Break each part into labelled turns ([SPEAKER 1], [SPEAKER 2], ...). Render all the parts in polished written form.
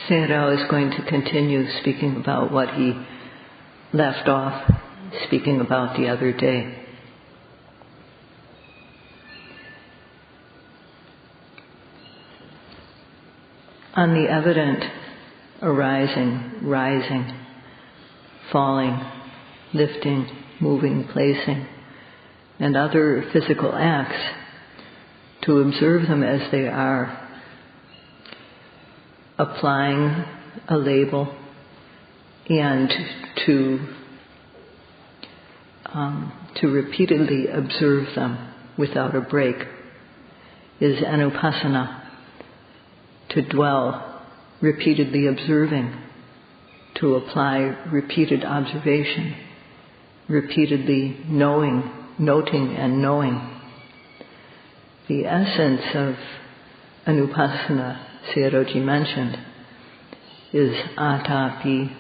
[SPEAKER 1] Sayadaw is going to continue speaking about what he left off speaking about the other day. On the evident arising, rising, falling, lifting, moving, placing, and other physical acts, to observe them as they are, applying a label, and to repeatedly observe them without a break is Anapana. To dwell, repeatedly observing, to apply repeated observation, repeatedly knowing, noting and knowing. The essence of Anapana, Sayadaw mentioned, is atapi,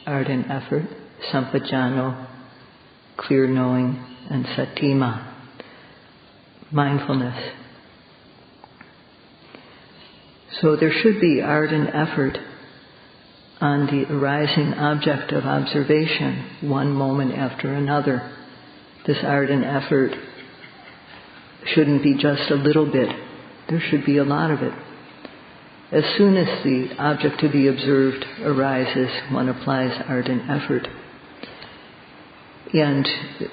[SPEAKER 1] ardent effort, sampajano, clear knowing, and satima, mindfulness. So there should be ardent effort on the arising object of observation, one moment after another. This ardent effort shouldn't be just a little bit. There should be a lot of it. As soon as the object to be observed arises, one applies ardent effort. And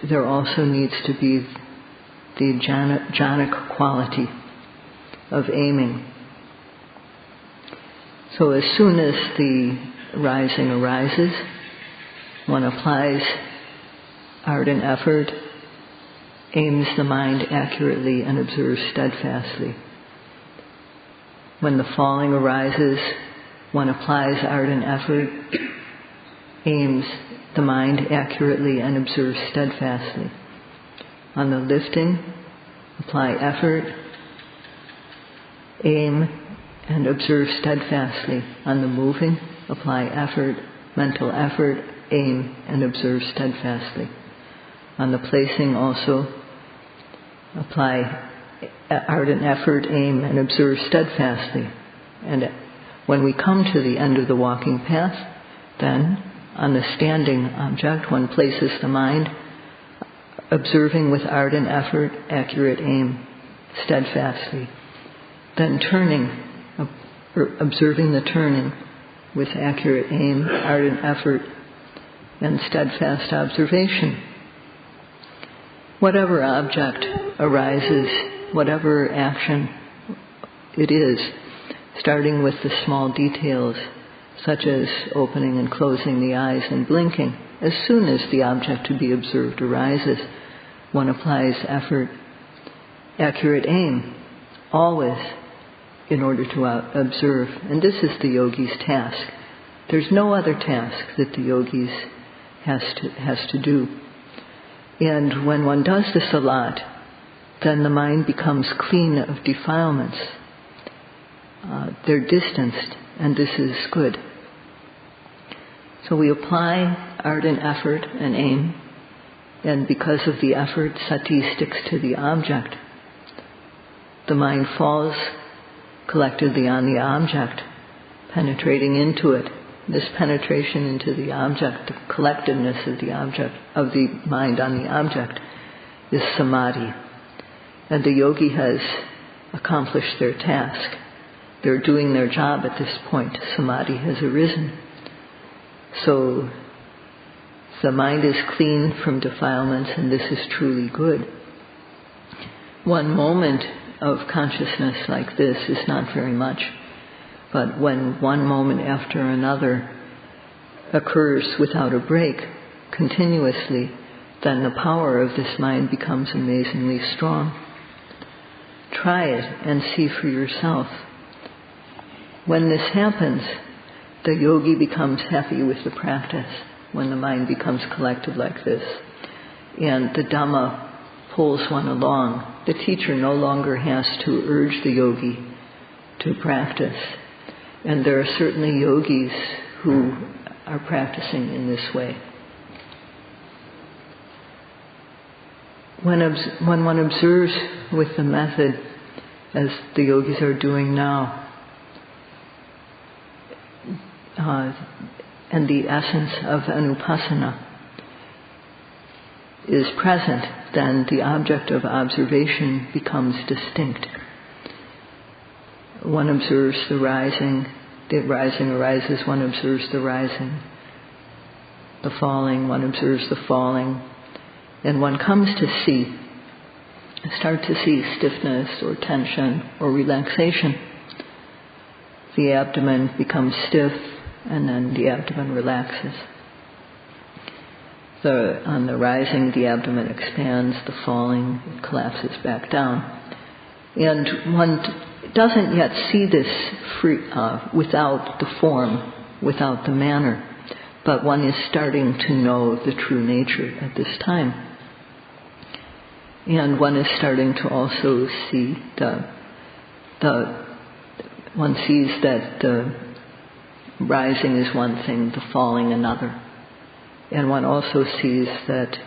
[SPEAKER 1] there also needs to be the jhanic quality of aiming. So as soon as the rising arises, one applies ardent effort, aims the mind accurately and observes steadfastly. When the falling arises, one applies ardent effort, aims the mind accurately and observes steadfastly. On the lifting, apply effort, aim and observe steadfastly. On the moving, apply effort, mental effort, aim and observe steadfastly. On the placing also, apply ardent effort, aim and observe steadfastly. And when we come to the end of the walking path, then on the standing object one places the mind, observing with ardent effort, accurate aim, steadfastly. Then turning, observing the turning with accurate aim, ardent effort, and steadfast observation. Whatever object arises, whatever action it is, starting with the small details, such as opening and closing the eyes and blinking, as soon as the object to be observed arises, one applies effort, accurate aim, always, in order to observe. And this is the yogi's task. There's no other task that the yogi has to do. And when one does this a lot, then the mind becomes clean of defilements. They're distanced, and this is good. So we apply ardent effort and aim, and because of the effort, sati sticks to the object. The mind falls collectedly on the object, penetrating into it. This penetration into the object, the collectedness of the object, of the mind on the object, is samadhi. And the yogi has accomplished their task. They're doing their job at this point. Samadhi has arisen. So the mind is clean from defilements, and this is truly good. One moment of consciousness like this is not very much, but when one moment after another occurs without a break, continuously, then the power of this mind becomes amazingly strong. Try it and see for yourself. When this happens, the yogi becomes happy with the practice, when the mind becomes collected like this. And the Dhamma pulls one along. The teacher no longer has to urge the yogi to practice. And there are certainly yogis who are practicing in this way. When one observes with the method, as the yogis are doing now, and the essence of Anupasana is present, then the object of observation becomes distinct. One observes the rising arises, one observes the rising. The falling, one observes the falling. And one comes to start to see stiffness or tension or relaxation. The abdomen becomes stiff and then the abdomen relaxes. On the rising, the abdomen expands, the falling, it collapses back down. And one doesn't yet see this without the form, without the manner, but one is starting to know the true nature at this time. And one is starting to also see one sees that the rising is one thing, the falling another. And one also sees that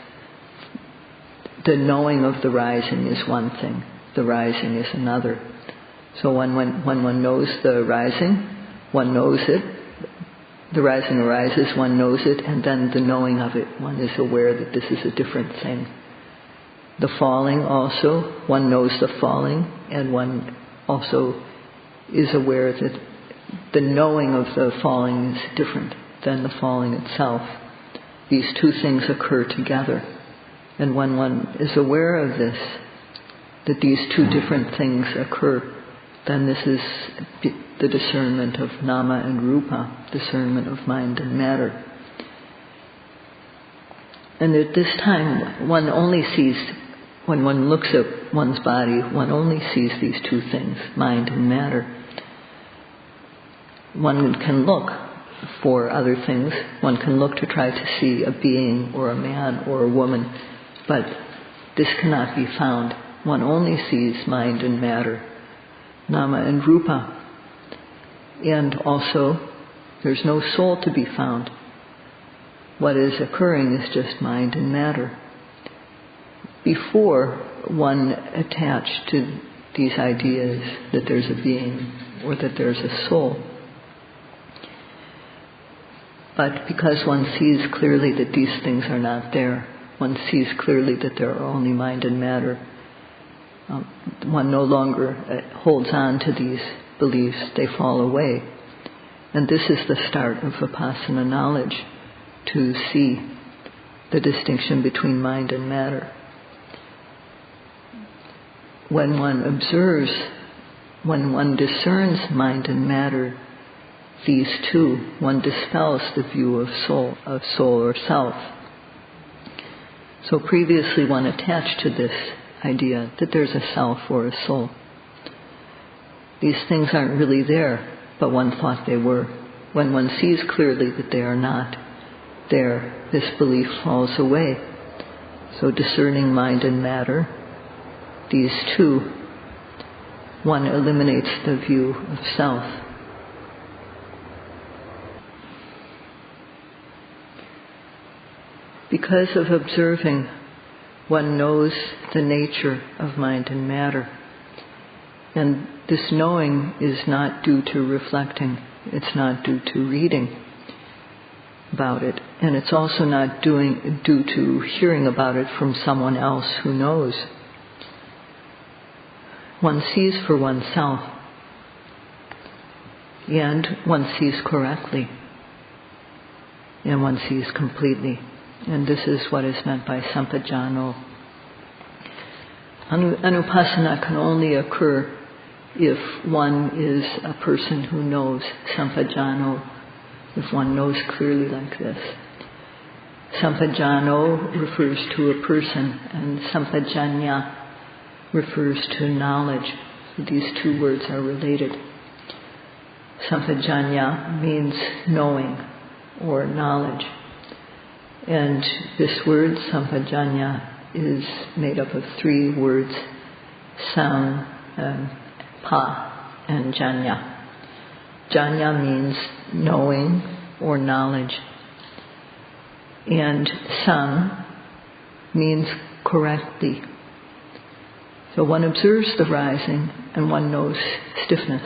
[SPEAKER 1] the knowing of the rising is one thing, the rising is another. So when one knows the rising, one knows it. The rising arises, one knows it, and then the knowing of it, one is aware that this is a different thing. The falling also, one knows the falling, and one also is aware that the knowing of the falling is different than the falling itself. These two things occur together. And when one is aware of this, that these two different things occur, then this is the discernment of nama and rupa, discernment of mind and matter. And at this time, one only sees, when one looks at one's body, one only sees these two things, mind and matter. One can look for other things. One can look to try to see a being or a man or a woman, but this cannot be found. One only sees mind and matter, nama and rupa. And also, there's no soul to be found. What is occurring is just mind and matter. Before one attached to these ideas that there's a being or that there's a soul. But because one sees clearly that these things are not there, one sees clearly that there are only mind and matter, one no longer holds on to these beliefs, they fall away. And this is the start of Vipassana knowledge, to see the distinction between mind and matter. When one observes, when one discerns mind and matter, these two, one dispels the view of soul or self. So previously one attached to this idea that there's a self or a soul. These things aren't really there, but one thought they were. When one sees clearly that they are not there, this belief falls away. So discerning mind and matter, these two, one eliminates the view of self. Because of observing, one knows the nature of mind and matter. And this knowing is not due to reflecting. It's not due to reading about it. And it's also not due to hearing about it from someone else who knows. One sees for oneself. And one sees correctly. And one sees completely. And this is what is meant by sampajano. Anupasana can only occur if one is a person who knows sampajano, if one knows clearly like this. Sampajano refers to a person, and sampajanya refers to knowledge. So these two words are related. Sampajanya means knowing or knowledge. And this word, sampajanya, is made up of three words, sam, pa, and janya. Janya means knowing or knowledge. And sam means correctly. So one observes the rising and one knows stiffness.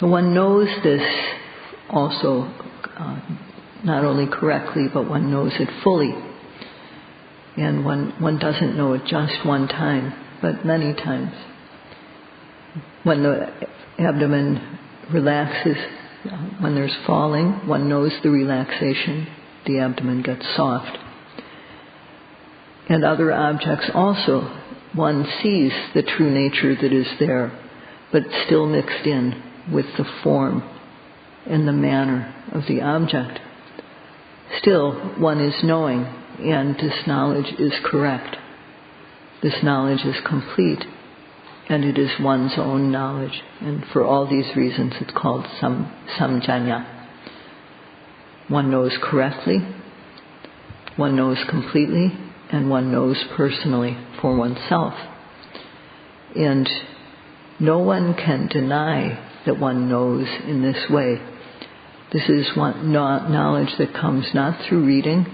[SPEAKER 1] So one knows this also not only correctly, but one knows it fully. And one doesn't know it just one time, but many times. When the abdomen relaxes, when there's falling, one knows the relaxation, the abdomen gets soft. And other objects also, one sees the true nature that is there, but still mixed in with the form and the manner of the object. Still, one is knowing, and this knowledge is correct. This knowledge is complete, and it is one's own knowledge. And for all these reasons, it's called samjanya. One knows correctly, one knows completely, and one knows personally for oneself. And no one can deny that one knows in this way. This is knowledge that comes not through reading,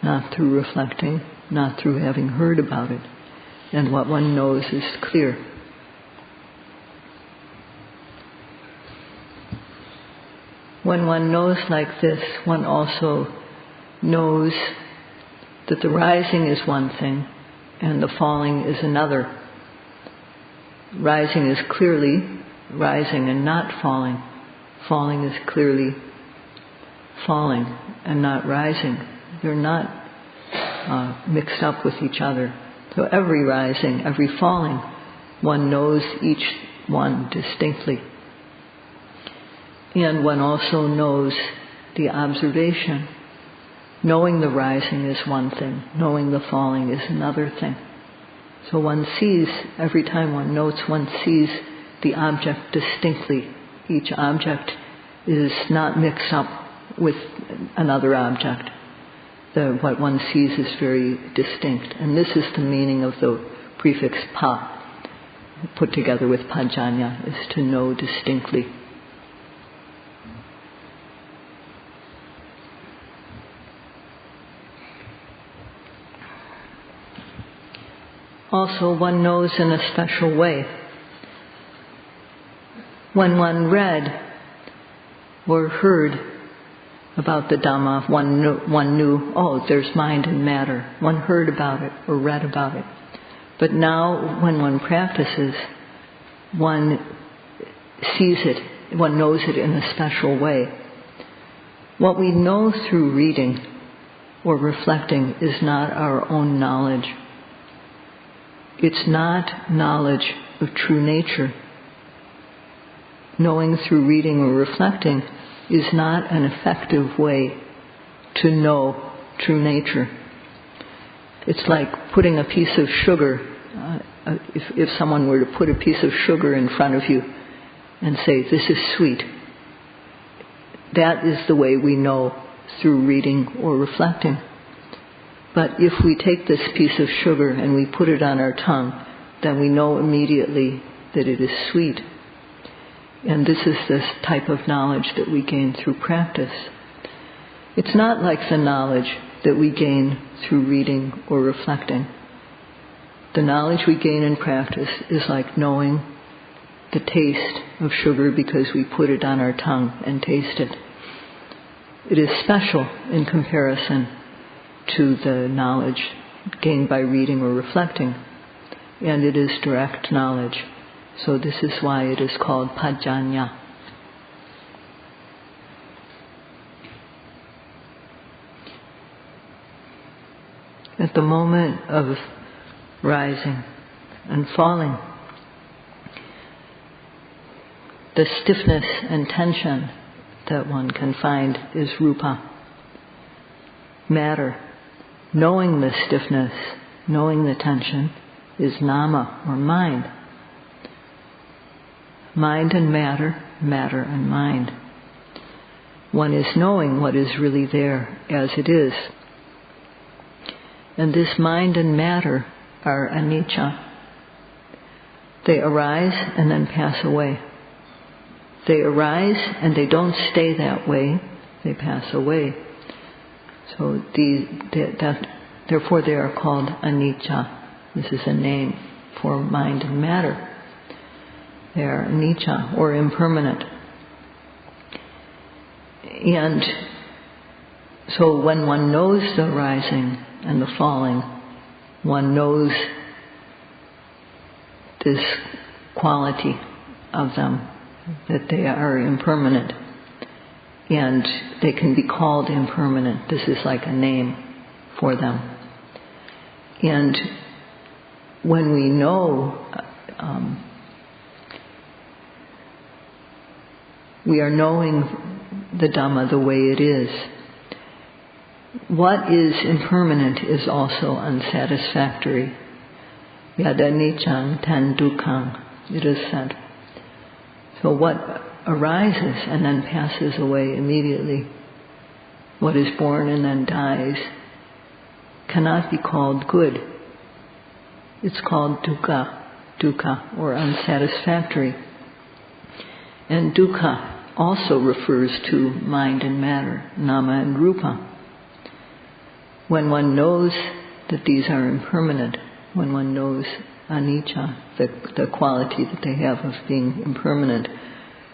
[SPEAKER 1] not through reflecting, not through having heard about it. And what one knows is clear. When one knows like this, one also knows that the rising is one thing and the falling is another. Rising is clearly rising and not falling. Falling is clearly falling and not rising. They're not mixed up with each other. So every rising, every falling, one knows each one distinctly. And one also knows the observation. Knowing the rising is one thing, knowing the falling is another thing. So one sees, every time one notes, one sees the object distinctly. Each object is not mixed up with another object. What one sees is very distinct. And this is the meaning of the prefix pa, put together with pajanya, is to know distinctly. Also, one knows in a special way. When one read or heard about the Dhamma, one knew, oh, there's mind and matter. One heard about it or read about it. But now, when one practices, one sees it, one knows it in a special way. What we know through reading or reflecting is not our own knowledge. It's not knowledge of true nature. Knowing through reading or reflecting is not an effective way to know true nature. It's like putting a piece of sugar, if someone were to put a piece of sugar in front of you and say, this is sweet. That is the way we know through reading or reflecting. But if we take this piece of sugar and we put it on our tongue, then we know immediately that it is sweet. And this is this type of knowledge that we gain through practice. It's not like the knowledge that we gain through reading or reflecting. The knowledge we gain in practice is like knowing the taste of sugar because we put it on our tongue and taste it. It is special in comparison to the knowledge gained by reading or reflecting, and it is direct knowledge. So this is why it is called pajanya. At the moment of rising and falling, the stiffness and tension that one can find is rupa, matter. Knowing the stiffness, knowing the tension, is nama, or mind. Mind and matter, matter and mind. One is knowing what is really there as it is. And this mind and matter are anicca. They arise and then pass away. They arise and they don't stay that way, they pass away. So therefore they are called anicca. This is a name for mind and matter. They are anicca, or impermanent. And so when one knows the arising and the falling, one knows this quality of them, that they are impermanent. And they can be called impermanent. This is like a name for them. And when we know, we are knowing the Dhamma the way it is. What is impermanent is also unsatisfactory. Yada niccang tan dukkhang, it is said. So what arises and then passes away immediately, what is born and then dies, cannot be called good. It's called dukkha, or unsatisfactory. And dukkha also refers to mind and matter, nama and rupa. When one knows that these are impermanent, when one knows anicca, the quality that they have of being impermanent,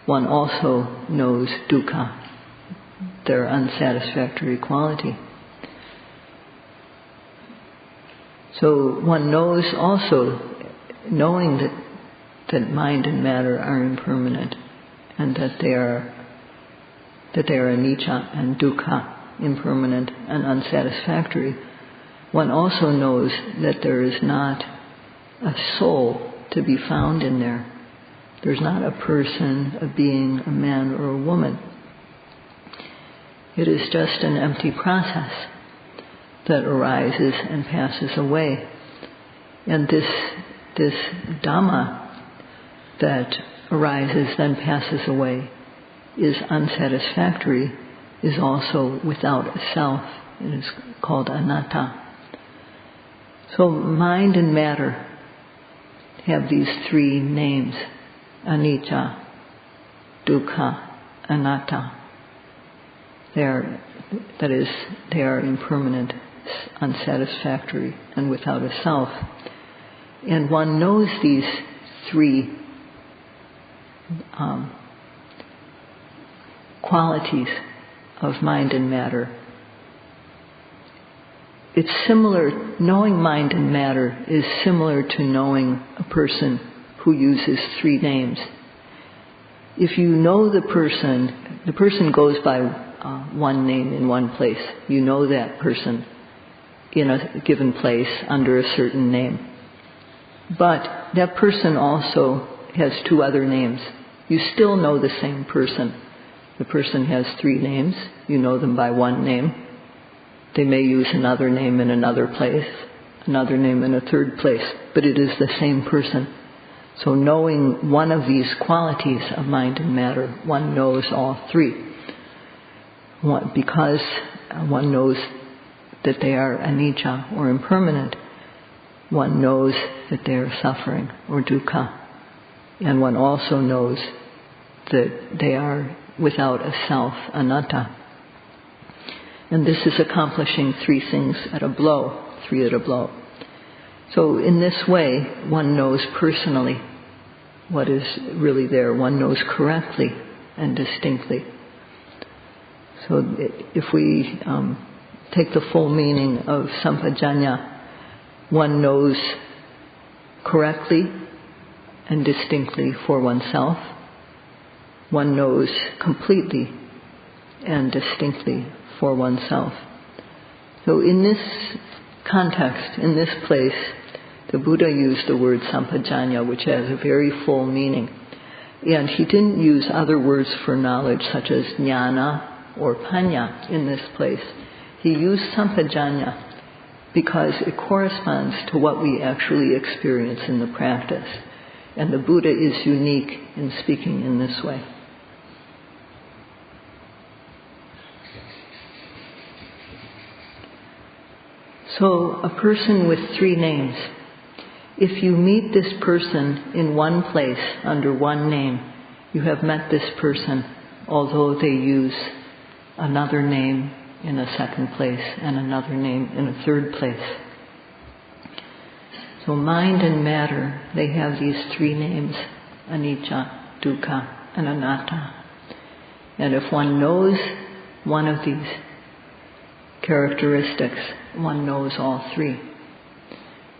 [SPEAKER 1] one also knows dukkha, their unsatisfactory quality. So one knows also, knowing that mind and matter are impermanent, and that they are anicca and dukkha, impermanent and unsatisfactory, one also knows that there is not a soul to be found in there. There's not a person, a being, a man or a woman. It is just an empty process that arises and passes away. And this Dhamma that arises then passes away is unsatisfactory, is also without a self. It is called anatta. So mind and matter have these three names: anicca, dukkha, anatta. They are impermanent, unsatisfactory, and without a self. And one knows these three qualities of mind and matter. It's similar, knowing mind and matter is similar to knowing a person who uses three names. If you know the person goes by one name in one place. You know that person in a given place under a certain name. But that person also has two other names. You still know the same person. The person has three names. You know them by one name. They may use another name in another place, another name in a third place, but it is the same person. So knowing one of these qualities of mind and matter, one knows all three. Because one knows that they are anicca, or impermanent, one knows that they are suffering, or dukkha. And one also knows that they are without a self, anatta. And this is accomplishing three things at a blow, three at a blow. So in this way, one knows personally what is really there. One knows correctly and distinctly. So if we take the full meaning of sampajanya, one knows correctly and distinctly for oneself. One knows completely and distinctly for oneself. So in this context, in this place, the Buddha used the word sampajanya, which has a very full meaning. And he didn't use other words for knowledge such as jnana or panya in this place. He used sampajanya because it corresponds to what we actually experience in the practice. And the Buddha is unique in speaking in this way. So a person with three names. If you meet this person in one place under one name, you have met this person, although they use another name in a second place and another name in a third place. So mind and matter, they have these three names: anicca, dukkha, and anatta. And if one knows one of these characteristics, one knows all three.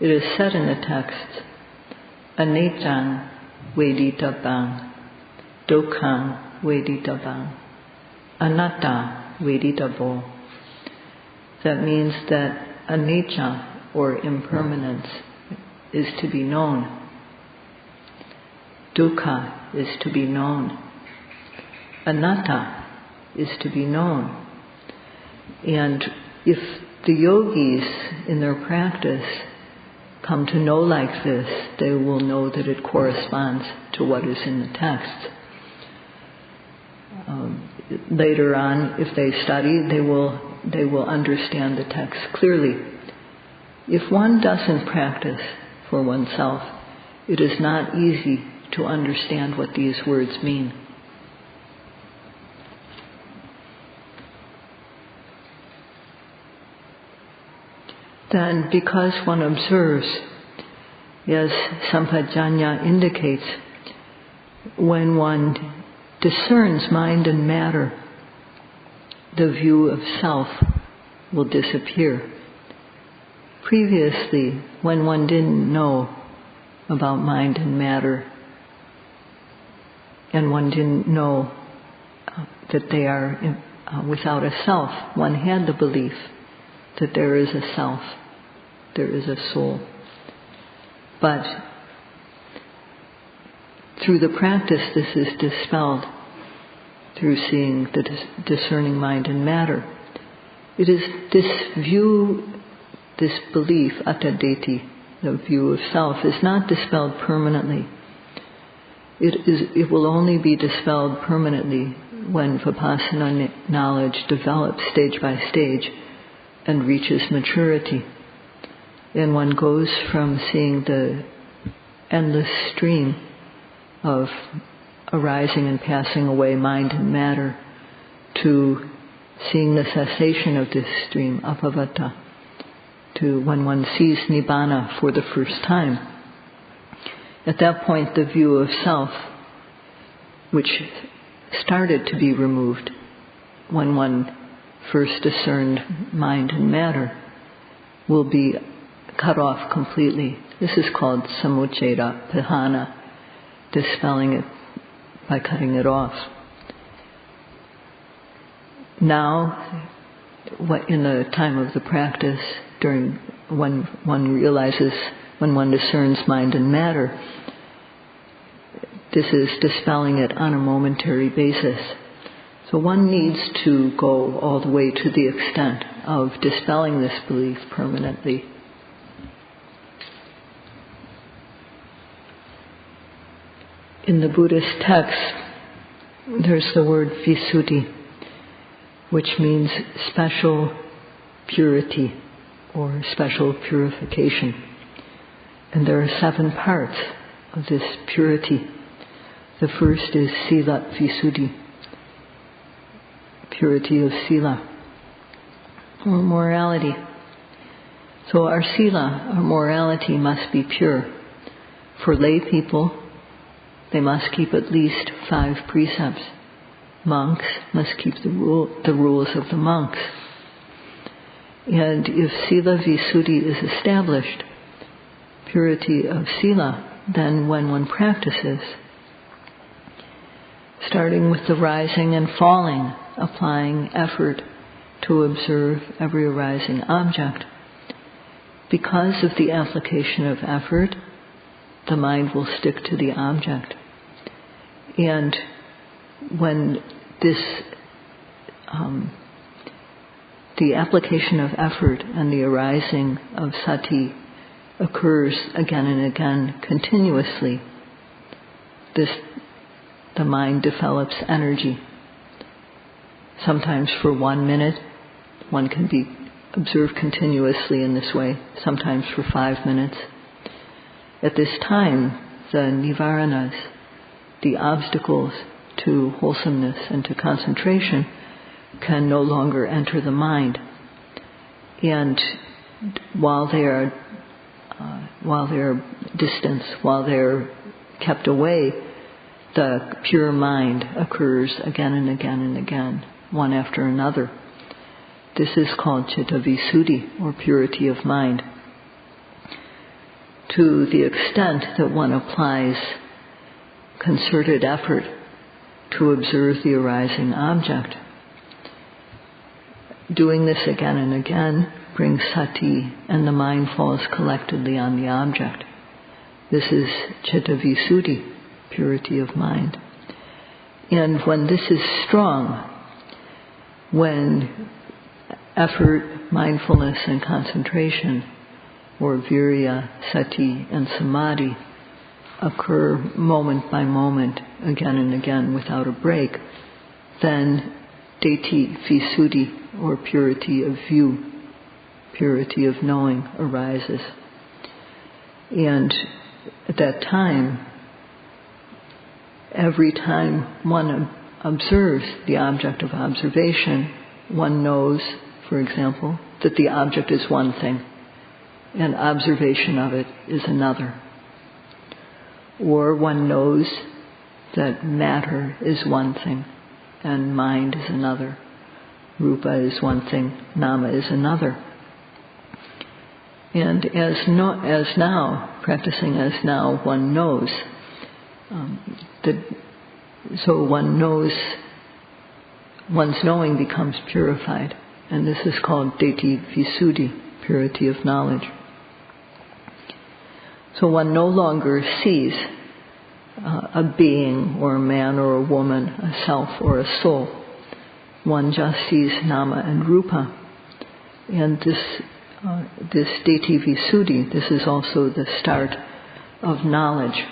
[SPEAKER 1] It is said in the text, Aniccaṃ veditavāṃ, Dukkhaṃ veditavāṃ, Anattā veditavō. That means that anicca, or impermanence, is to be known. Dukkha is to be known. Anatta is to be known. And if the yogis in their practice come to know like this, they will know that it corresponds to what is in the text. Later on, if they study, they will understand the text clearly. If one doesn't practice for oneself, it is not easy to understand what these words mean. Then, because one observes, as Sampajanya indicates, when one discerns mind and matter, the view of self will disappear. Previously, when one didn't know about mind and matter, and one didn't know that they are without a self, one had the belief that there is a self, there is a soul. But through the practice, this is dispelled through seeing the discerning mind and matter. It is this view, this belief, attadeti, the view of self, is not dispelled permanently. It will only be dispelled permanently when Vipassana knowledge develops stage by stage and reaches maturity. And one goes from seeing the endless stream of arising and passing away mind and matter to seeing the cessation of this stream, apavata, to when one sees nibbana for the first time. At that point, the view of self, which started to be removed when one first discerned mind and matter, will be cut off completely. This is called samucceda, pahana, dispelling it by cutting it off. Now, in the time of the practice, during when one realizes, when one discerns mind and matter, this is dispelling it on a momentary basis. So one needs to go all the way to the extent of dispelling this belief permanently. In the Buddhist text, there's the word Visuddhi, which means special purity or special purification. And there are 7 parts of this purity. The first is Sila Visuddhi, purity of Sila, or morality. So our Sila, our morality, must be pure. For lay people, they must keep at least 5 precepts. Monks must keep the rules of the monks. And if Sila Visuddhi is established, purity of Sila, then when one practices, starting with the rising and falling, applying effort to observe every arising object, because of the application of effort, the mind will stick to the object. And when this, the application of effort and the arising of sati occurs again and again continuously, the mind develops energy. Sometimes for 1 minute, one can be observed continuously in this way, sometimes for 5 minutes. At this time, the nivaranas, the obstacles to wholesomeness and to concentration, can no longer enter the mind. And while they are distanced, while they are kept away, the pure mind occurs again and again and again. one after another. This is called Citta Visuddhi, or purity of mind. To the extent that one applies concerted effort to observe the arising object, doing this again and again brings sati, and the mind falls collectedly on the object. This is Citta Visuddhi, purity of mind. And when this is strong, when effort, mindfulness, and concentration, or virya, sati, and samadhi, occur moment by moment, again and again, without a break, then Ditthi Visuddhi, or purity of view, purity of knowing, arises. And at that time, every time one observes the object of observation, one knows, for example, that the object is one thing, and observation of it is another. Or one knows that matter is one thing, and mind is another. Rupa is one thing, nama is another. And practicing as now, one knows so one knows, one's knowing becomes purified, and this is called Ditthi Visuddhi, purity of knowledge. So one no longer sees a being or a man or a woman, a self or a soul. One just sees nama and rupa. And this Ditthi Visuddhi, this is also the start of knowledge.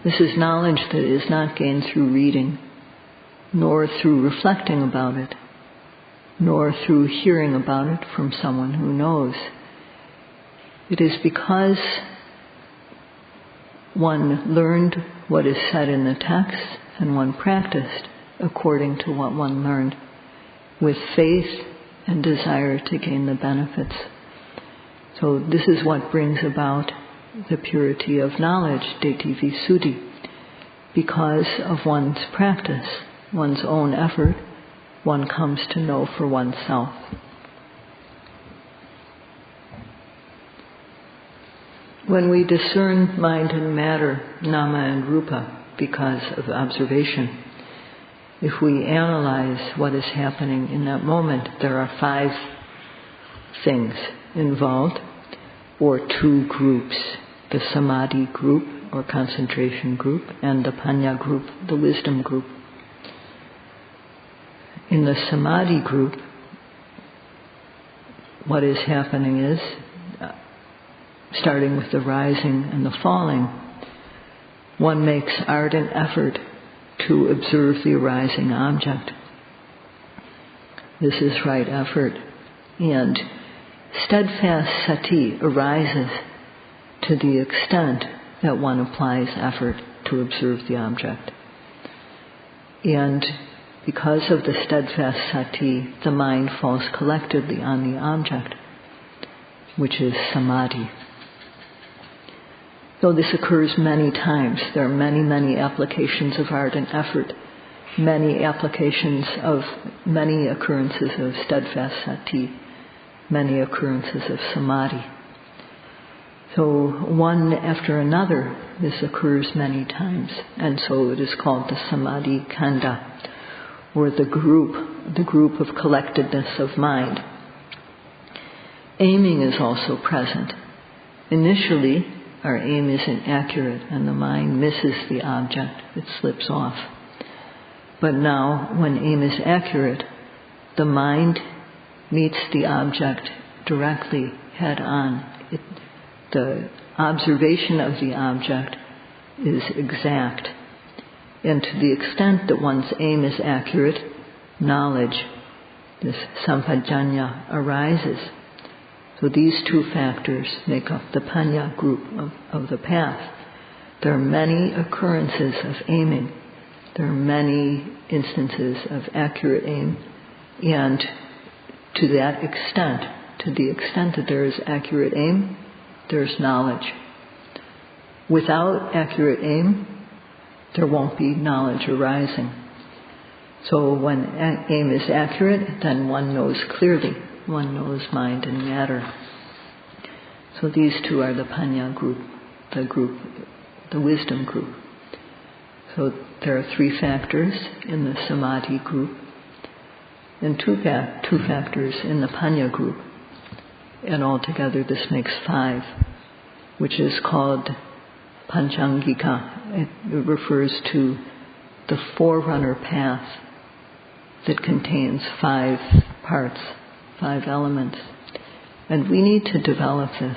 [SPEAKER 1] This is knowledge that is not gained through reading, nor through reflecting about it, nor through hearing about it from someone who knows. It is because one learned what is said in the text and one practiced according to what one learned, with faith and desire to gain the benefits. So this is what brings about the purity of knowledge, Ditthi Visuddhi. Because of one's practice, one's own effort, one comes to know for oneself. When we discern mind and matter, nama and rupa, because of observation, if we analyze what is happening in that moment, there are 5 things involved, or 2 groups: the samadhi group, or concentration group, and the panya group, the wisdom group. In the samadhi group, what is happening is, starting with the rising and the falling, one makes ardent effort to observe the arising object. This is right effort. And steadfast sati arises to the extent that one applies effort to observe the object. And because of the steadfast sati, the mind falls collectedly on the object, which is samadhi. Though this occurs many times, there are many, many applications of ardent effort, many occurrences of steadfast sati, many occurrences of samadhi. So one after another, this occurs many times, and so it is called the samadhi khanda, or the group of collectedness of mind. Aiming is also present. Initially, our aim isn't accurate and the mind misses the object, it slips off. But now, when aim is accurate, the mind meets the object directly, head on. The observation of the object is exact. And to the extent that one's aim is accurate, knowledge, this sampajanya, arises. So these 2 factors make up the panya group of the path. There are many occurrences of aiming. There are many instances of accurate aim. And to the extent that there is accurate aim, there's knowledge. Without accurate aim, there won't be knowledge arising. So when aim is accurate, then one knows clearly. One knows mind and matter. So these two are the Paññā group, the wisdom group. So there are 3 factors in the Samadhi group, and 2 factors in the Paññā group. And altogether this makes 5, which is called Pañcāṅgika. It refers to the forerunner path that contains 5 parts, 5 elements. And we need to develop this.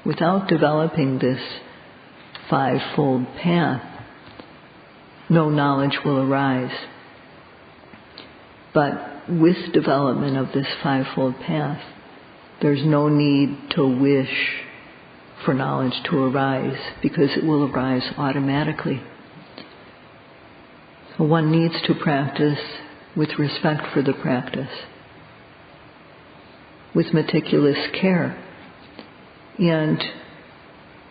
[SPEAKER 1] Without developing this 5-fold path, no knowledge will arise. But with development of this 5-fold path, there's no need to wish for knowledge to arise, because it will arise automatically. So one needs to practice with respect for the practice, with meticulous care, and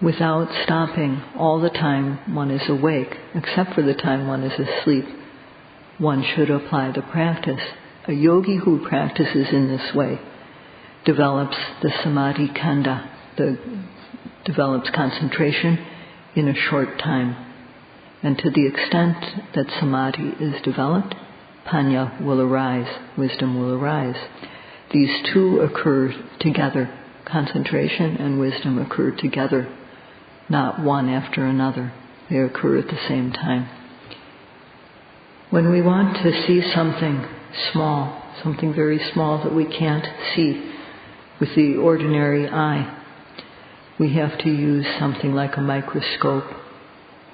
[SPEAKER 1] without stopping all the time one is awake, except for the time one is asleep. One should apply the practice. A yogi who practices in this way develops the samadhi khandha, develops concentration in a short time. And to the extent that samadhi is developed, paññā will arise, wisdom will arise. These two occur together. Concentration and wisdom occur together, not one after another. They occur at the same time. When we want to see something small, something very small that we can't see with the ordinary eye, we have to use something like a microscope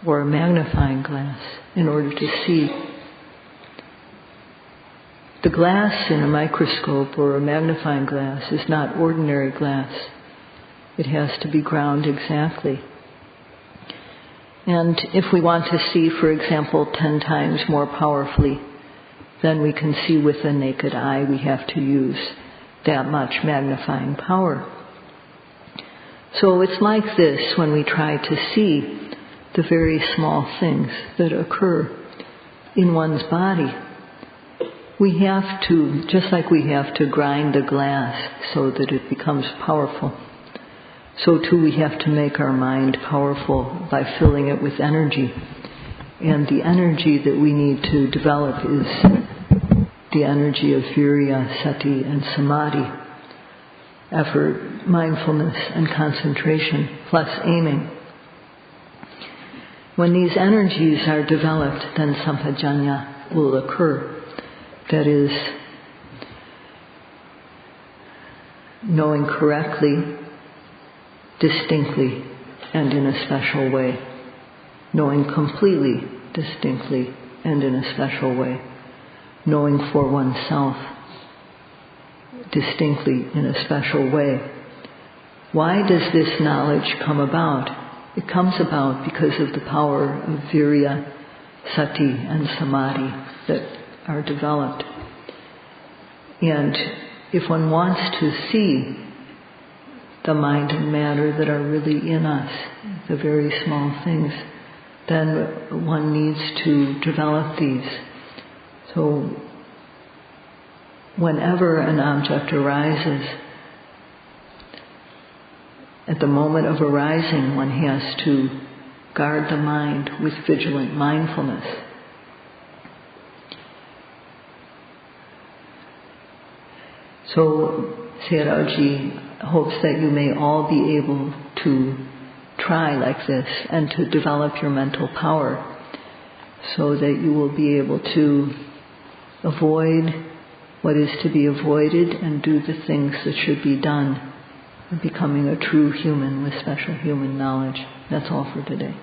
[SPEAKER 1] or a magnifying glass in order to see. The glass in a microscope or a magnifying glass is not ordinary glass. It has to be ground exactly. And if we want to see, for example, 10 times more powerfully than we can see with the naked eye, we have to use that much magnifying power. So it's like this when we try to see the very small things that occur in one's body. We have to, just like we have to grind the glass so that it becomes powerful, so too we have to make our mind powerful by filling it with energy. And the energy that we need to develop is the energy of virya, sati, and samadhi. Effort, mindfulness, and concentration, plus aiming. When these energies are developed, then sampajañña will occur. That is, knowing correctly, distinctly, and in a special way. Knowing completely, distinctly, and in a special way. Knowing for oneself, distinctly, in a special way. Why does this knowledge come about? It comes about because of the power of virya, sati, and samadhi that are developed. And if one wants to see the mind and matter that are really in us, the very small things, then one needs to develop these. So whenever an object arises, at the moment of arising, one has to guard the mind with vigilant mindfulness. So Sayadaw hopes that you may all be able to try like this and to develop your mental power so that you will be able to avoid what is to be avoided and do the things that should be done, becoming a true human with special human knowledge. That's all for today.